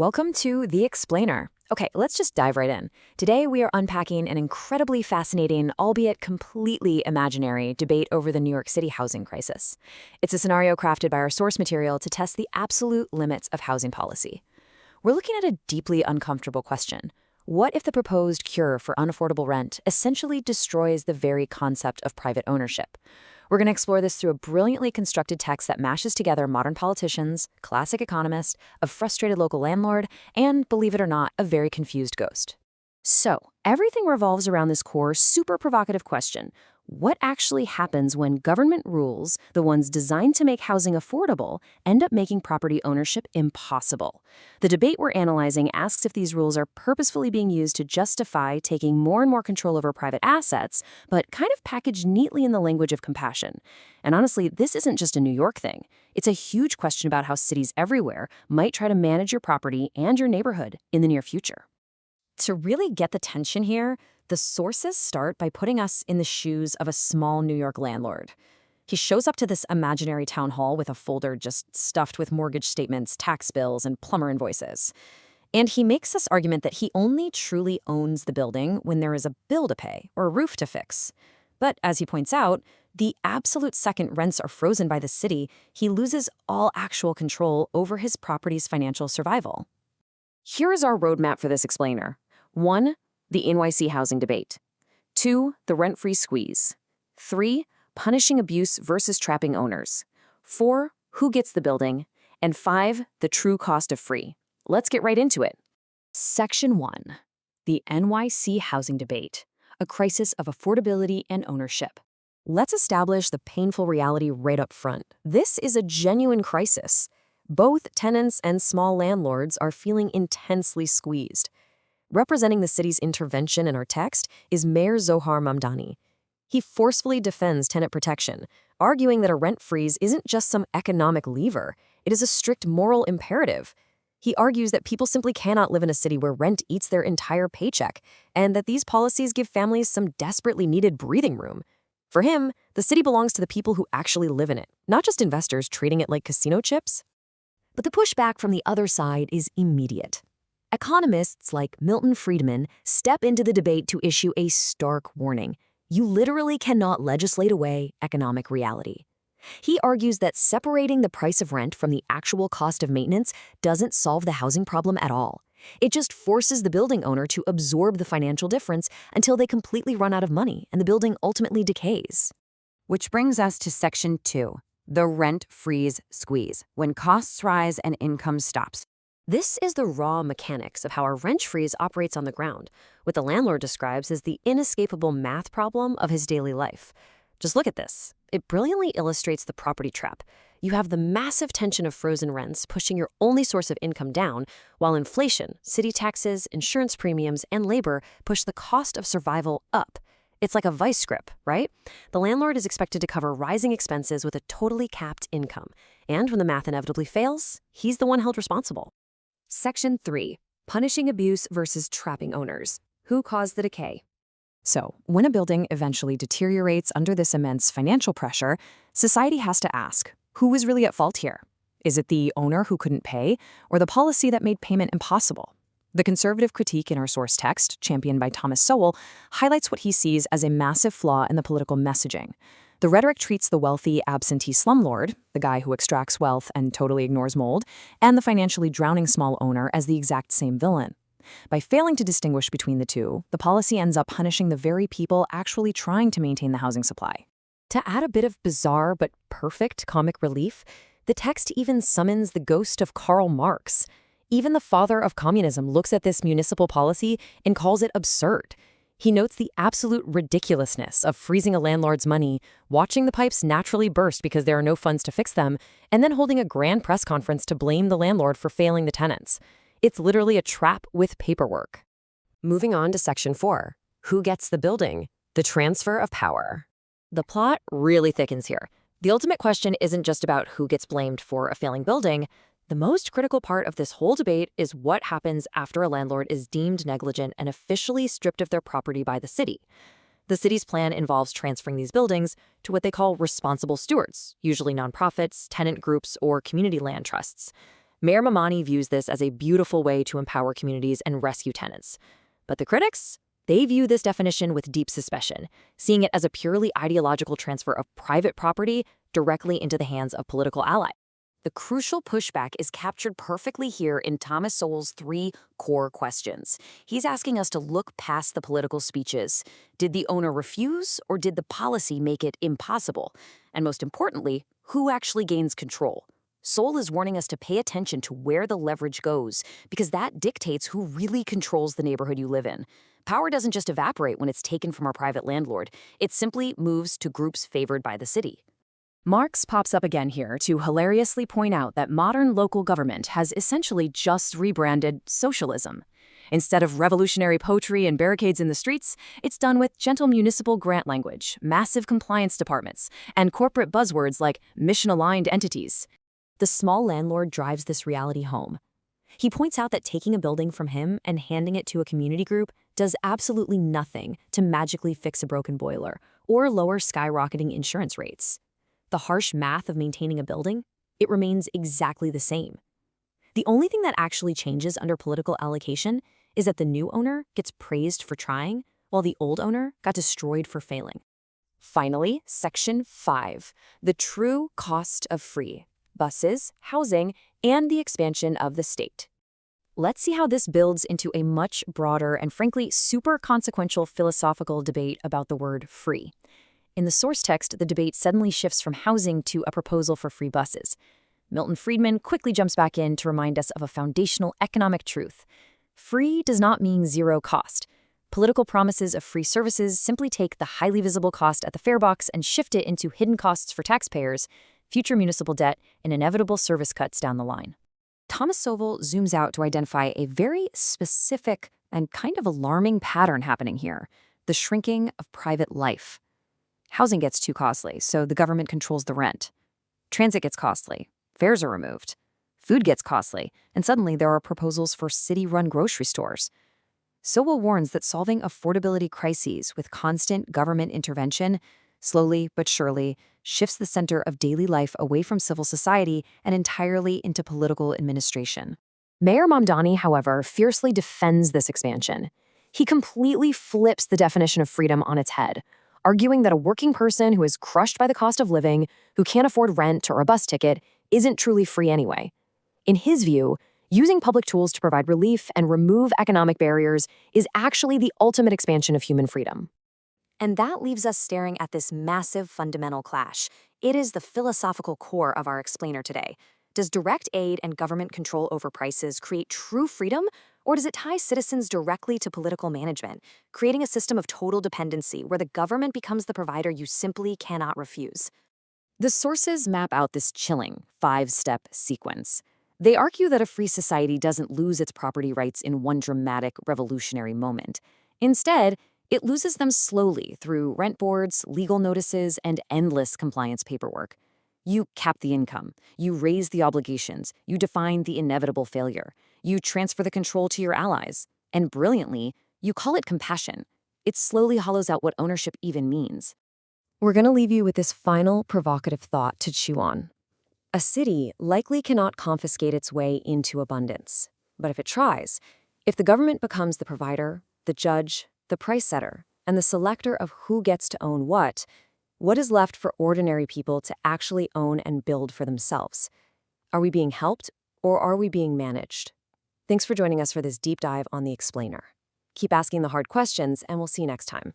Welcome to The Explainer. Okay, let's just dive right in. Today we are unpacking an incredibly fascinating, albeit completely imaginary, debate over the New York City housing crisis. It's a scenario crafted by our source material to test the absolute limits of housing policy. We're looking at a deeply uncomfortable question. What if the proposed cure for unaffordable rent essentially destroys the very concept of private ownership? We're going to explore this through a brilliantly constructed text that mashes together modern politicians, classic economists, a frustrated local landlord, and, believe it or not, a very confused ghost. So, everything revolves around this core, super provocative question. What actually happens when government rules, the ones designed to make housing affordable, end up making property ownership impossible? The debate we're analyzing asks if these rules are purposefully being used to justify taking more and more control over private assets, but kind of packaged neatly in the language of compassion. And honestly, this isn't just a New York thing. It's a huge question about how cities everywhere might try to manage your property and your neighborhood in the near future. To really get the tension here, the sources start by putting us in the shoes of a small New York landlord. He shows up to this imaginary town hall with a folder just stuffed with mortgage statements, tax bills, and plumber invoices. And he makes this argument that he only truly owns the building when there is a bill to pay or a roof to fix. But as he points out, the absolute second rents are frozen by the city, he loses all actual control over his property's financial survival. Here is our roadmap for this explainer. 1. The NYC housing debate. 2. The rent-free squeeze. 3. Punishing abuse versus trapping owners. 4. Who gets the building? And 5. The true cost of free. Let's get right into it. Section 1. The NYC housing debate. A crisis of affordability and ownership. Let's establish the painful reality right up front. This is a genuine crisis. Both tenants and small landlords are feeling intensely squeezed. Representing the city's intervention in our text is Mayor Zohran Mamdani. He forcefully defends tenant protection, arguing that a rent freeze isn't just some economic lever, it is a strict moral imperative. He argues that people simply cannot live in a city where rent eats their entire paycheck, and that these policies give families some desperately needed breathing room. For him, the city belongs to the people who actually live in it, not just investors treating it like casino chips. But the pushback from the other side is immediate. Economists like Milton Friedman step into the debate to issue a stark warning. You literally cannot legislate away economic reality. He argues that separating the price of rent from the actual cost of maintenance doesn't solve the housing problem at all. It just forces the building owner to absorb the financial difference until they completely run out of money and the building ultimately decays. Which brings us to Section 2, the rent freeze squeeze, when costs rise and income stops. This is the raw mechanics of how a rent freeze operates on the ground, what the landlord describes as the inescapable math problem of his daily life. Just look at this. It brilliantly illustrates the property trap. You have the massive tension of frozen rents pushing your only source of income down, while inflation, city taxes, insurance premiums, and labor push the cost of survival up. It's like a vice grip, right? The landlord is expected to cover rising expenses with a totally capped income. And when the math inevitably fails, he's the one held responsible. Section 3. Punishing abuse versus trapping owners. Who caused the decay? So, when a building eventually deteriorates under this immense financial pressure, society has to ask, who was really at fault here? Is it the owner who couldn't pay, or the policy that made payment impossible? The conservative critique in our source text, championed by Sowell, highlights what he sees as a massive flaw in the political messaging. The rhetoric treats the wealthy absentee slumlord, the guy who extracts wealth and totally ignores mold, and the financially drowning small owner as the exact same villain. By failing to distinguish between the two, the policy ends up punishing the very people actually trying to maintain the housing supply. To add a bit of bizarre but perfect comic relief, the text even summons the ghost of Karl Marx. Even the father of communism looks at this municipal policy and calls it absurd. He notes the absolute ridiculousness of freezing a landlord's money, watching the pipes naturally burst because there are no funds to fix them, and then holding a grand press conference to blame the landlord for failing the tenants. It's literally a trap with paperwork. Moving on to Section 4. Who gets the building? The transfer of power. The plot really thickens here. The ultimate question isn't just about who gets blamed for a failing building. The most critical part of this whole debate is what happens after a landlord is deemed negligent and officially stripped of their property by the city. The city's plan involves transferring these buildings to what they call responsible stewards, usually nonprofits, tenant groups, or community land trusts. Mayor Mamdani views this as a beautiful way to empower communities and rescue tenants. But the critics? They view this definition with deep suspicion, seeing it as a purely ideological transfer of private property directly into the hands of political allies. The crucial pushback is captured perfectly here in Thomas Sowell's 3 core questions. He's asking us to look past the political speeches. Did the owner refuse, or did the policy make it impossible? And most importantly, who actually gains control? Sowell is warning us to pay attention to where the leverage goes, because that dictates who really controls the neighborhood you live in. Power doesn't just evaporate when it's taken from our private landlord. It simply moves to groups favored by the city. Marx pops up again here to hilariously point out that modern local government has essentially just rebranded socialism. Instead of revolutionary poetry and barricades in the streets, it's done with gentle municipal grant language, massive compliance departments, and corporate buzzwords like mission-aligned entities. The small landlord drives this reality home. He points out that taking a building from him and handing it to a community group does absolutely nothing to magically fix a broken boiler or lower skyrocketing insurance rates. The harsh math of maintaining a building, it remains exactly the same. The only thing that actually changes under political allocation is that the new owner gets praised for trying, while the old owner got destroyed for failing. Finally, Section 5, the true cost of free: buses, housing, and the expansion of the state. Let's see how this builds into a much broader and frankly super consequential philosophical debate about the word free. In the source text, the debate suddenly shifts from housing to a proposal for free buses. Milton Friedman quickly jumps back in to remind us of a foundational economic truth. Free does not mean zero cost. Political promises of free services simply take the highly visible cost at the fare box and shift it into hidden costs for taxpayers, future municipal debt, and inevitable service cuts down the line. Thomas Sowell zooms out to identify a very specific and kind of alarming pattern happening here: the shrinking of private life. Housing gets too costly, so the government controls the rent. Transit gets costly, fares are removed. Food gets costly, and suddenly there are proposals for city-run grocery stores. Sowell warns that solving affordability crises with constant government intervention slowly but surely shifts the center of daily life away from civil society and entirely into political administration. Mayor Mamdani, however, fiercely defends this expansion. He completely flips the definition of freedom on its head, arguing that a working person who is crushed by the cost of living, who can't afford rent or a bus ticket, isn't truly free anyway. In his view, using public tools to provide relief and remove economic barriers is actually the ultimate expansion of human freedom. And that leaves us staring at this massive fundamental clash. It is the philosophical core of our explainer today. Does direct aid and government control over prices create true freedom, or does it tie citizens directly to political management, creating a system of total dependency where the government becomes the provider you simply cannot refuse? The sources map out this chilling 5-step sequence. They argue that a free society doesn't lose its property rights in one dramatic, revolutionary moment. Instead, it loses them slowly through rent boards, legal notices, and endless compliance paperwork. You cap the income, you raise the obligations, you define the inevitable failure, you transfer the control to your allies, and brilliantly, you call it compassion. It slowly hollows out what ownership even means. We're going to leave you with this final provocative thought to chew on. A city likely cannot confiscate its way into abundance. But if it tries, if the government becomes the provider, the judge, the price setter, and the selector of who gets to own what is left for ordinary people to actually own and build for themselves? Are we being helped, or are we being managed? Thanks for joining us for this deep dive on The Explainer. Keep asking the hard questions, and we'll see you next time.